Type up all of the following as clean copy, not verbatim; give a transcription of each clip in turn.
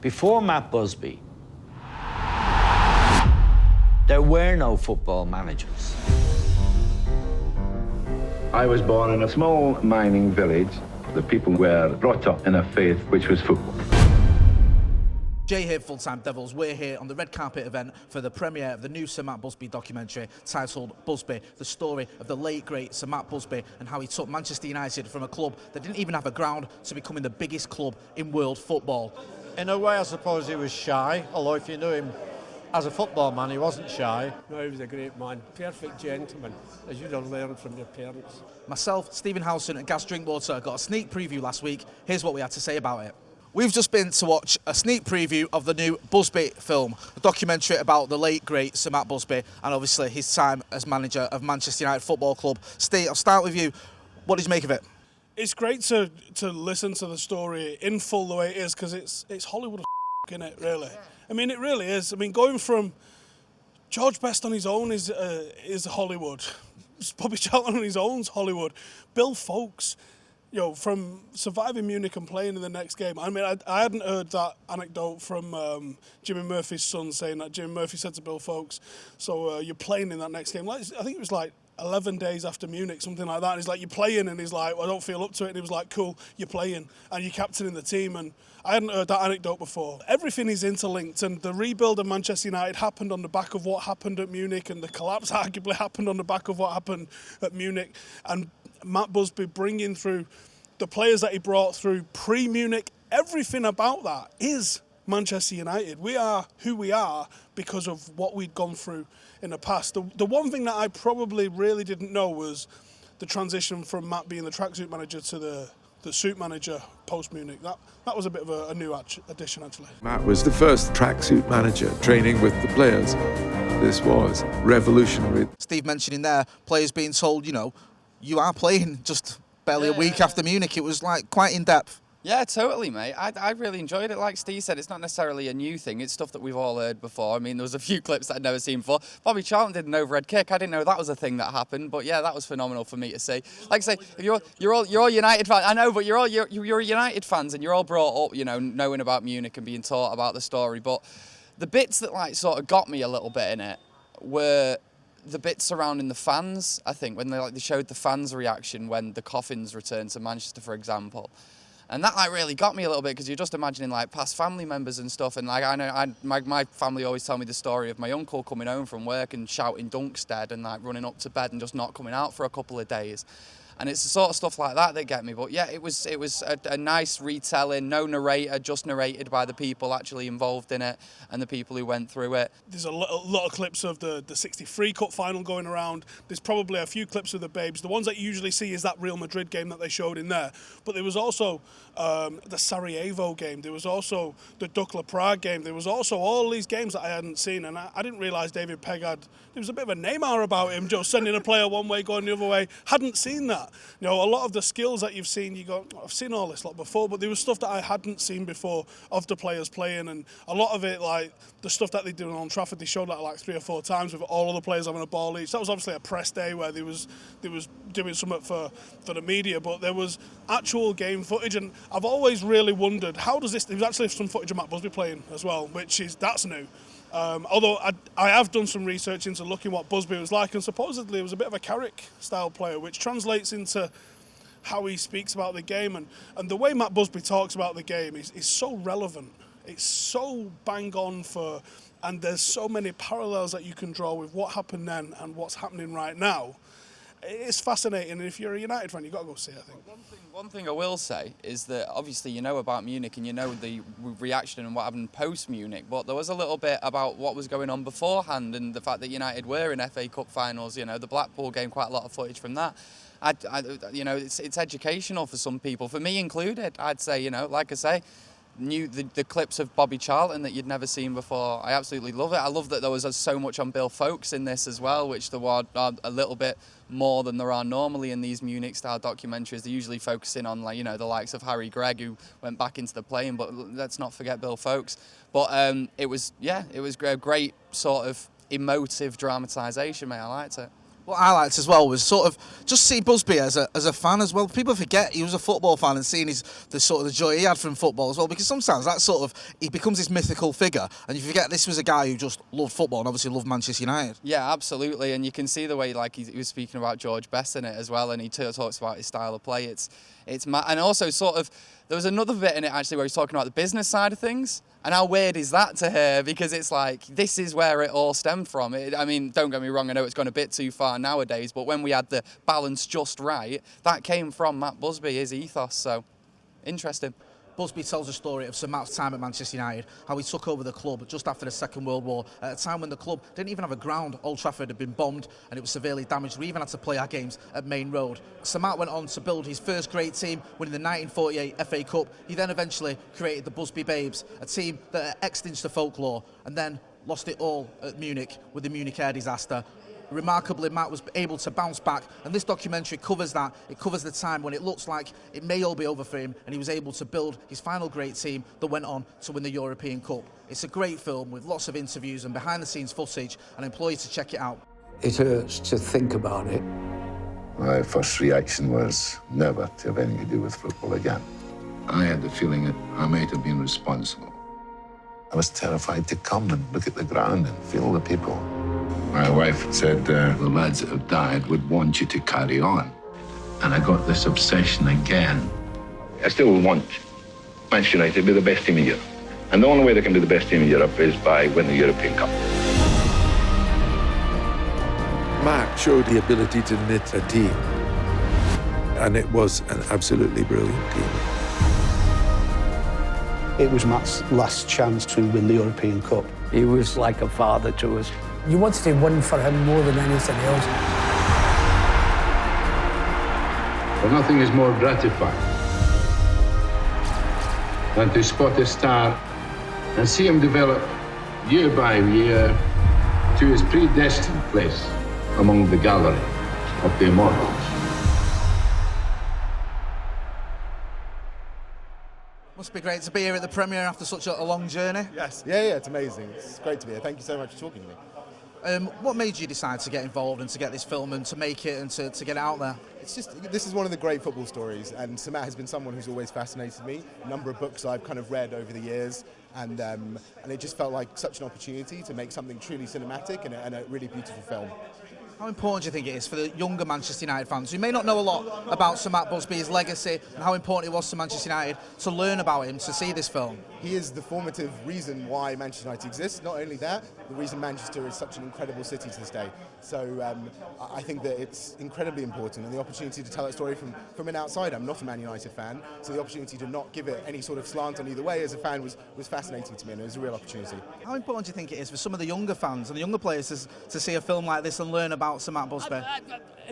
Before Matt Busby, there were no football managers. I was born in a small mining village. The people were brought up in a faith which was football. Jay here, Full-Time Devils. We're here on the red carpet event for the premiere of the new Sir Matt Busby documentary titled Busby, the story of the late, great Sir Matt Busby and how he took Manchester United from a club that didn't even have a ground to becoming the biggest club in world football. In a way, I suppose he was shy, although if you knew him as a football man, he wasn't shy. No, he was a great man, perfect gentleman, as you'd have learned from your parents. Myself, Stephen Howson Gaz Drinkwater got a sneak preview last week. Here's what we had to say about it. We've just been to watch a sneak preview of the new Busby film, a documentary about the late, great Sir Matt Busby and obviously his time as manager of Manchester United Football Club. Steve, I'll start with you. What did you make of it? It's great to listen to the story in full the way it is, because it's Hollywood in it, really. I mean, it really is. I mean, going from George Best on his own is Hollywood. Bobby Charlton on his own's Hollywood. Bill Foulkes, you know, from surviving Munich and playing in the next game. I mean, I hadn't heard that anecdote from Jimmy Murphy's son, saying that Jimmy Murphy said to Bill Foulkes, so you're playing in that next game. Like, I think it was like 11 days after Munich, something like that. And he's like, you're playing? And he's like, well, I don't feel up to it. And he was like, cool, you're playing. And you're captaining the team. And I hadn't heard that anecdote before. Everything is interlinked. And the rebuild of Manchester United happened on the back of what happened at Munich. And the collapse arguably happened on the back of what happened at Munich. And Matt Busby bringing through the players that he brought through pre-Munich, everything about that is Manchester United. We are who we are because of what we'd gone through in the past. The one thing that I probably really didn't know was the transition from Matt being the tracksuit manager to the suit manager post-Munich. That was a bit of a new addition, actually. Matt was the first tracksuit manager training with the players. This was revolutionary. Steve mentioning there, players being told, you know, you are playing just barely a week after Munich. It was like quite in-depth. Yeah, totally, mate. I really enjoyed it. Like Steve said, it's not necessarily a new thing. It's stuff that we've all heard before. I mean, there was a few clips that I'd never seen before. Bobby Charlton did an overhead kick. I didn't know that was a thing that happened, but yeah, that was phenomenal for me to see. Like I say, if you're all United fans. I know, but you're United fans, and you're all brought up, you know, knowing about Munich and being taught about the story. But the bits that like sort of got me a little bit in it were the bits surrounding the fans. I think when they showed the fans' reaction when the coffins returned to Manchester, for example. And that like really got me a little bit, because you're just imagining like past family members and stuff. And like I know my family always tell me the story of my uncle coming home from work and shouting Dunkstead and like running up to bed and just not coming out for a couple of days. And it's the sort of stuff like that get me. But yeah, it was a nice retelling, no narrator, just narrated by the people actually involved in it and the people who went through it. There's a lot of clips of the 63 Cup final going around. There's probably a few clips of the Babes. The ones that you usually see is that Real Madrid game that they showed in there. But there was also the Sarajevo game. There was also the Dukla Prague game. There was also all these games that I hadn't seen. And I didn't realise David Pegg there was a bit of a Neymar about him, just sending a player one way, going the other way. Hadn't seen that. You know, a lot of the skills that you've seen, you go, I've seen all this lot before, but there was stuff that I hadn't seen before of the players playing, and a lot of it, like the stuff that they did on Old Trafford, they showed that like 3 or 4 times with all of the players having a ball each. That was obviously a press day where they was doing something for the media, but there was actual game footage, and I've always really wondered how does this. There was actually some footage of Matt Busby playing as well, that's new. Although I have done some research into looking what Busby was like, and supposedly he was a bit of a Carrick style player, which translates into how he speaks about the game, and the way Matt Busby talks about the game is so relevant. It's so bang on and there's so many parallels that you can draw with what happened then and what's happening right now. It's fascinating, and if you're a United fan, you've got to go see it, I think. One thing I will say is that obviously you know about Munich and you know the reaction and what happened post-Munich, but there was a little bit about what was going on beforehand and the fact that United were in FA Cup finals. You know, the Blackpool game, quite a lot of footage from that. You know, it's educational for some people, for me included. I'd say, you know, like I say, the clips of Bobby Charlton that you'd never seen before. I absolutely love it. I love that there was so much on Bill Foulkes in this as well, which there were a little bit more than there are normally in these Munich-style documentaries. They're usually focusing on, like, you know, the likes of Harry Gregg, who went back into the playing, but let's not forget Bill Foulkes. But it was a great sort of emotive dramatisation, mate. I liked it. What I liked as well was sort of just see Busby as a fan as well. People forget he was a football fan and seeing the sort of the joy he had from football as well, because sometimes that sort of, he becomes this mythical figure and you forget this was a guy who just loved football and obviously loved Manchester United. Yeah, absolutely, and you can see the way like he was speaking about George Best in it as well, and he talks about his style of play. It's and also sort of there was another bit in it actually where he's talking about the business side of things. And how weird is that to hear? Because it's like, this is where it all stemmed from. I mean, don't get me wrong, I know it's gone a bit too far nowadays, but when we had the balance just right, that came from Matt Busby, his ethos, so interesting. Busby tells a story of Sir Matt's time at Manchester United, how he took over the club just after the Second World War, at a time when the club didn't even have a ground. Old Trafford had been bombed and it was severely damaged. We even had to play our games at Main Road. Sir Matt went on to build his first great team, winning the 1948 FA Cup. He then eventually created the Busby Babes, a team that extinct the folklore, and then lost it all at Munich with the Munich air disaster. Remarkably, Matt was able to bounce back, and this documentary covers that. It covers the time when it looks like it may all be over for him, and he was able to build his final great team that went on to win the European Cup. It's a great film with lots of interviews and behind-the-scenes footage, and I implore you to check it out. It hurts to think about it. My first reaction was never to have anything to do with football again. I had the feeling that I might have been responsible. I was terrified to come and look at the ground and feel the people. My wife said the lads that have died would want you to carry on. And I got this obsession again. I still want Manchester United to be the best team in Europe. And the only way they can be the best team in Europe is by winning the European Cup. Matt showed the ability to knit a team, and it was an absolutely brilliant team. It was Matt's last chance to win the European Cup. He was like a father to us. You wanted to win for him more than anything else. Well, nothing is more gratifying than to spot a star and see him develop year by year to his predestined place among the gallery of the immortals. Must be great to be here at the premiere after such a long journey. Yes, yeah, it's amazing. It's great to be here. Thank you so much for talking to me. What made you decide to get involved and to get this film and to make it and to get it out there? It's just, this is one of the great football stories, and Sir Matt has been someone who's always fascinated me. A number of books I've kind of read over the years, and it just felt like such an opportunity to make something truly cinematic and a really beautiful film. How important do you think it is for the younger Manchester United fans who may not know a lot about Sir Matt Busby, his legacy, and how important it was to Manchester United to learn about him, to see this film? He is the formative reason why Manchester United exists. Not only that, the reason Manchester is such an incredible city to this day. So I think that it's incredibly important, and the opportunity to tell that story from an outsider. I'm not a Man United fan, so the opportunity to not give it any sort of slant on either way as a fan was fascinating to me, and it was a real opportunity. How important do you think it is for some of the younger fans and the younger players to see a film like this and learn about Sir Matt Busby?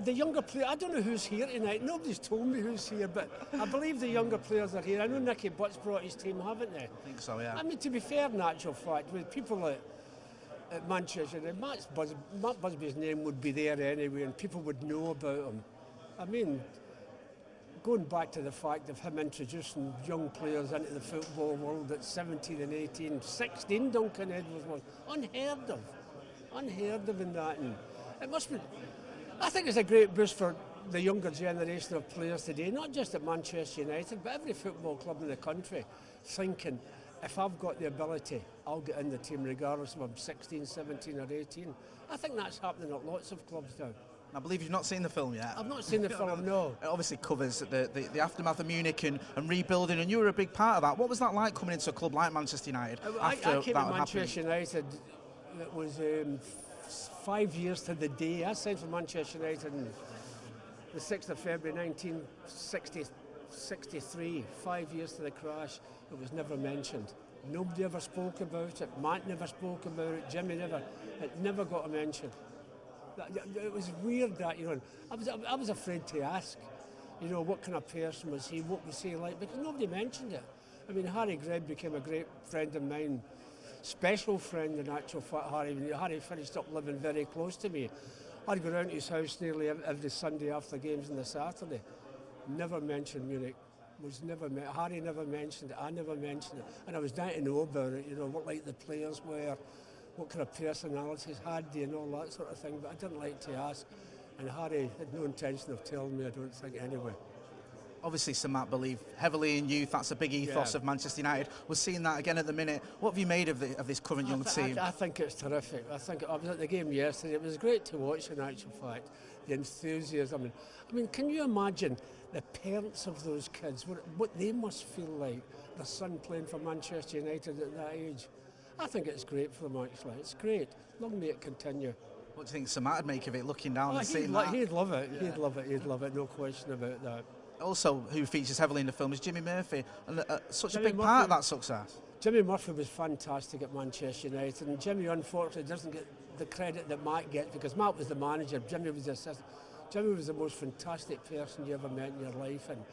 The younger players, I don't know who's here tonight. Nobody's told me who's here, but I believe the younger players are here. I know Nicky Butt's brought his team, haven't they? I think so, yeah. I mean, to be fair, in actual fact, with people at Manchester, Matt Busby's name would be there anyway, and people would know about him. I mean, going back to the fact of him introducing young players into the football world at 17 and 18, 16 Duncan Edwards was unheard of in that. And it must be, I think it's a great boost for the younger generation of players today, not just at Manchester United, but every football club in the country, thinking, if I've got the ability, I'll get in the team regardless if I'm 16, 17 or 18. I think that's happening at lots of clubs now. I believe you've not seen the film yet. I've not seen the film, no. It obviously covers the aftermath of Munich and rebuilding, and you were a big part of that. What was that like coming into a club like Manchester United? I came to Manchester United, it was 5 years to the day. I signed for Manchester United on the 6th of February 1963, 5 years to the crash. It was never mentioned. Nobody ever spoke about it. Matt never spoke about it. Jimmy never. It never got a mention. It was weird that, you know, I was afraid to ask, you know, what kind of person was he, what was he like, because nobody mentioned it. I mean, Harry Greb became a great friend of mine, special friend in actual fact. Harry finished up living very close to me. I'd go round to his house nearly every Sunday after games on the Saturday. Never mentioned Munich. Harry never mentioned it, I never mentioned it. And I was dying to know about it, you know, what like the players were, what kind of personalities had they and all that sort of thing, but I didn't like to ask. And Harry had no intention of telling me, I don't think, anyway. Obviously, Sir Matt believed heavily in youth. That's a big ethos of Manchester United. We're seeing that again at the minute. What have you made of this current young team? I think it's terrific. I was at the game yesterday. It was great to watch, in actual fact. The enthusiasm. I mean, can you imagine the parents of those kids, what they must feel like, their son playing for Manchester United at that age? I think it's great for them, actually. It's great. Long may it continue. What do you think Sir Matt would make of it, looking down and seeing that? He'd love it. Yeah. He'd love it. He'd love it. No question about that. Also, who features heavily in the film is Jimmy Murphy, and such a big part of that success. Jimmy Murphy was fantastic at Manchester United, and Jimmy unfortunately doesn't get the credit that Matt gets, because Matt was the manager, Jimmy was the assistant. Jimmy was the most fantastic person you ever met in your life, and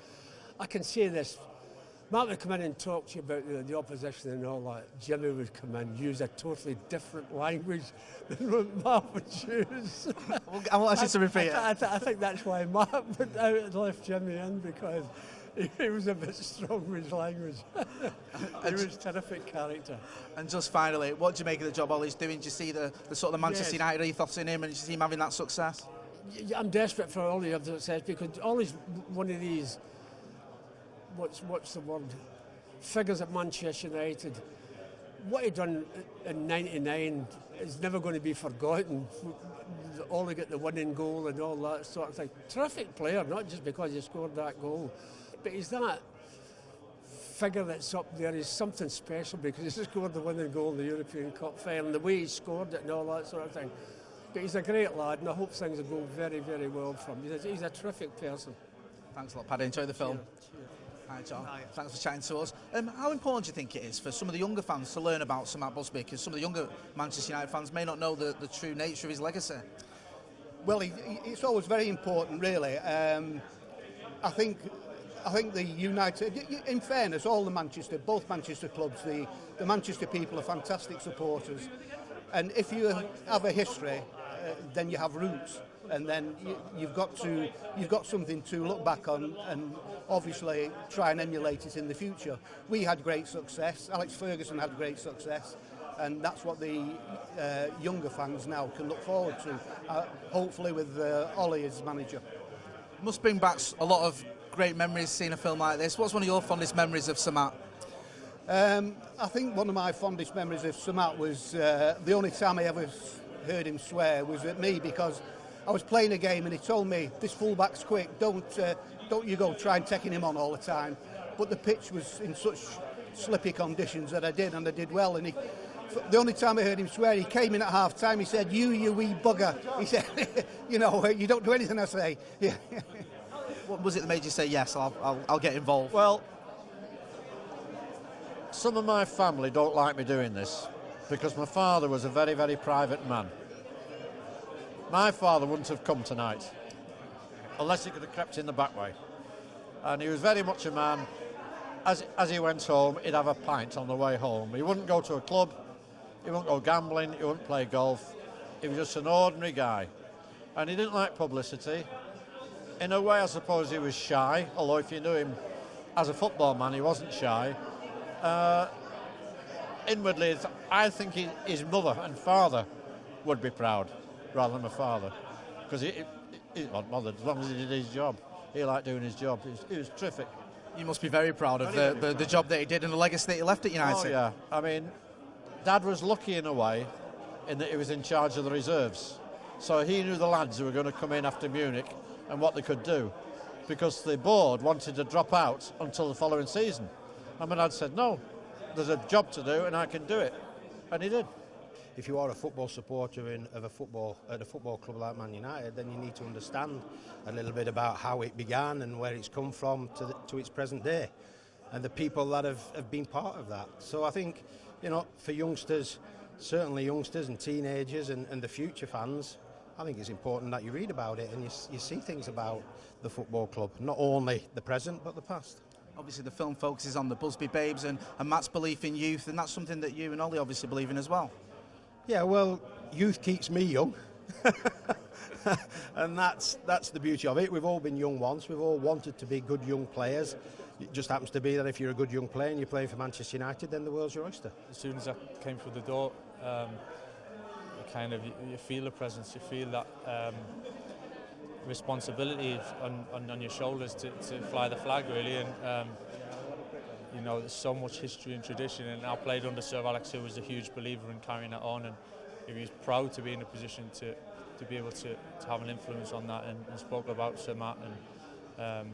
I can say this, Matt would come in and talk to you about the opposition and all that. Jimmy would come in, use a totally different language than what Matt would use. I want you to repeat it. I think that's why Matt went out and left Jimmy in, because he was a bit strong with his language. He was a terrific character. And just finally, what do you make of the job Ollie's doing? Do you see the sort of Manchester United ethos in him, and do you see him having that success? I'm desperate for Ollie to have success, because Ollie's one of these, what's the word, figures at Manchester United. What he done in '99 is never going to be forgotten. Ollie got the winning goal and all that sort of thing. Terrific player, not just because he scored that goal, but he's that figure that's up there. He's something special because he scored the winning goal in the European Cup final, and the way he scored it and all that sort of thing. But he's a great lad, and I hope things will go very, very well for him. He's a terrific person. Thanks a lot, Paddy. Enjoy the film. Cheers. Hi, John. Hi. Thanks for chatting to us. How important do you think it is for some of the younger fans to learn about Sir Matt Busby? Because some of the younger Manchester United fans may not know the true nature of his legacy. Well, it's always very important, really. I think the United, in fairness, all both Manchester clubs, the Manchester people are fantastic supporters. And if you have a history, then you have roots, and then you've got something to look back on, and obviously try and emulate it in the future. We had great success. Alex Ferguson had great success, and that's what the younger fans now can look forward to. Hopefully with Ollie as manager. Must bring back a lot of great memories seeing a film like this. What's one of your fondest memories of Sir Matt? I think one of my fondest memories of Sir Matt was the only time I ever heard him swear was at me, because I was playing a game and he told me, this fullback's quick, don't you go try and taking him on all the time. But the pitch was in such slippy conditions that I did, and I did well. And the only time I heard him swear, he came in at half time, he said, you wee bugger. He said, you don't do anything I say. Yeah. What was it that made you say, yes, I'll get involved? Well, some of my family don't like me doing this because my father was a very, very private man. My father wouldn't have come tonight unless he could have crept in the back way. And he was very much a man, as he went home, he'd have a pint on the way home. He wouldn't go to a club, he wouldn't go gambling, he wouldn't play golf. He was just an ordinary guy. And he didn't like publicity. In a way, I suppose he was shy, although if you knew him as a football man, he wasn't shy. Inwardly, I think his mother and father would be proud rather than my father, because he wasn't bothered as long as he did his job. He liked doing his job. He was terrific. You must be very proud of the job that he did and the legacy that he left at United. Oh yeah, I mean, Dad was lucky in a way in that he was in charge of the reserves, so he knew the lads who were going to come in after Munich and what they could do, because the board wanted to drop out until the following season. And my dad said, no, there's a job to do and I can do it. And he did. If you are a football supporter at a football club like Man United, then you need to understand a little bit about how it began and where it's come from to its present day, and the people that have been part of that. So I think, for youngsters, certainly youngsters and teenagers and the future fans, I think it's important that you read about it and you see things about the football club, not only the present but the past. Obviously the film focuses on the Busby Babes and Matt's belief in youth, and that's something that you and Ollie obviously believe in as well. Yeah, well, youth keeps me young. And that's the beauty of it. We've all been young once. We've all wanted to be good young players. It just happens to be that if you're a good young player and you're playing for Manchester United, then the world's your oyster. As soon as I came through the door, you feel a presence. You feel that responsibility on your shoulders to fly the flag, really. And you know, there's so much history and tradition, and I played under Sir Alex, who was a huge believer in carrying that on, and he was proud to be in a position to be able to have an influence on that, and spoke about Sir Matt and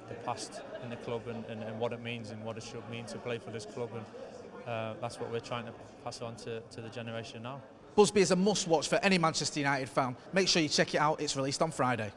the past in the club and what it means and what it should mean to play for this club, and that's what we're trying to pass on to the generation now. Busby is a must-watch for any Manchester United fan. Make sure you check it out. It's released on Friday.